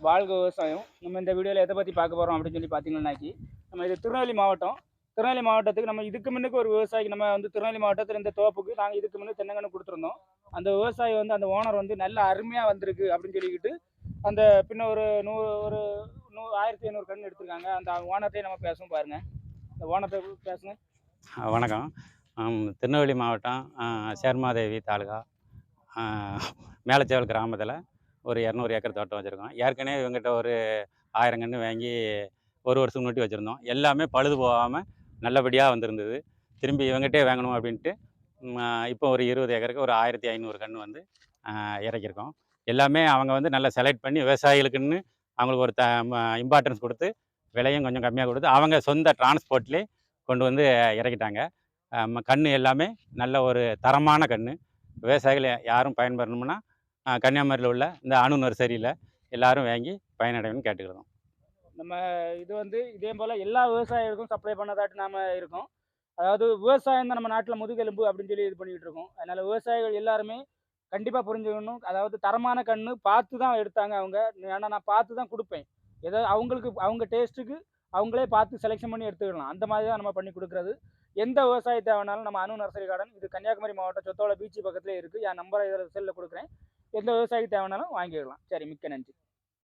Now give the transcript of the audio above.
வாழ்க விவசாயம். நம்ம இந்த வீடியோவில் எதை பற்றி பார்க்க போகிறோம் அப்படின்னு சொல்லி பார்த்தீங்கன்னாக்கி, நம்ம இது திருநெல்வேலி மாவட்டம். திருநெல்வேலி மாவட்டத்துக்கு நம்ம இதுக்கு முன்னுக்கு ஒரு விவசாயிக்கு நம்ம வந்து திருநெல்வேலி மாவட்டத்தில் இந்த தோப்புக்கு நாங்கள் இதுக்கு முன்னே தென்னங்கன்று கொடுத்துருந்தோம். அந்த விவசாயி வந்து அந்த ஓனர் வந்து நல்ல அருமையாக வந்திருக்கு அப்படின்னு சொல்லிக்கிட்டு அந்த பின்ன ஒரு 1500 கன்று எடுத்திருக்காங்க. அந்த ஓனர்கிட்டே நம்ம பேசுவோம் பாருங்கள். அந்த ஓனர்கிட்ட பேசுங்க. வணக்கம். திருநெல்வேலி மாவட்டம் சேர்மாதேவி தாலுகா மேலச்சேவல் கிராமத்தில் ஒரு 200 ஏக்கர் தோட்டம் வச்சுருக்கோம். ஏற்கனவே இவங்ககிட்ட ஒரு 1000 கன்று வாங்கி ஒரு வருஷம் முன்னாடி வச்சுருந்தோம். எல்லாமே பழுது போகாமல் நல்லபடியாக வந்திருந்தது. திரும்பி இவங்ககிட்டே வாங்கணும் அப்படின்ட்டு இப்போ ஒரு 20 ஏக்கருக்கு ஒரு 1500 கன்று வந்து இறக்கியிருக்கோம். எல்லாமே அவங்க வந்து நல்லா செலக்ட் பண்ணி விவசாயிகளுக்குன்னு அவங்களுக்கு ஒரு இம்பார்ட்டன்ஸ் கொடுத்து விலையும் கொஞ்சம் கம்மியாக கொடுத்து அவங்க சொந்த டிரான்ஸ்போர்ட்லேயே கொண்டு வந்து இறக்கிட்டாங்க. கன்று எல்லாமே நல்ல ஒரு தரமான கன்று. விவசாயிகள் யாரும் பயன்பெறணும்னா கன்னியாகுமரியில் உள்ள இந்த அணு நர்சரியில் எல்லோரும் வாங்கி பயனடையணும்னு கேட்டுக்கிறோம். நம்ம இது வந்து இதே போல் எல்லா விவசாயிகளுக்கும் சப்ளை பண்ணதாட்டு நாம் இருக்கோம். அதாவது விவசாயம் தான் நம்ம நாட்டில் முதுகெலும்பு அப்படின்னு சொல்லி இது பண்ணிக்கிட்டு இருக்கோம். அதனால் விவசாயிகள் எல்லாருமே கண்டிப்பாக புரிஞ்சுக்கணும். அதாவது தரமான கன்று பார்த்து தான் எடுத்தாங்க அவங்க. ஏன்னா நான் பார்த்து தான் கொடுப்பேன். ஏதோ அவங்களுக்கு அவங்க டேஸ்ட்டுக்கு அவங்களே பார்த்து செலெக்ஷன் பண்ணி எடுத்துக்கலாம். அந்த மாதிரி தான் நம்ம பண்ணி கொடுக்குறது. எந்த விவசாயி தேவைனாலும் நம்ம அணு நர்சரி கார்டன் இது கன்னியாகுமரி மாவட்டம் சொத்தோல பீச் பக்கத்துலேயே இருக்குது. என் நம்பரை இதில் செல்லில் கொடுக்குறேன். எந்த விவசாயிக்கு தேவைனாலும் வாங்கிக்கலாம். சரி, மிக்க நன்றி.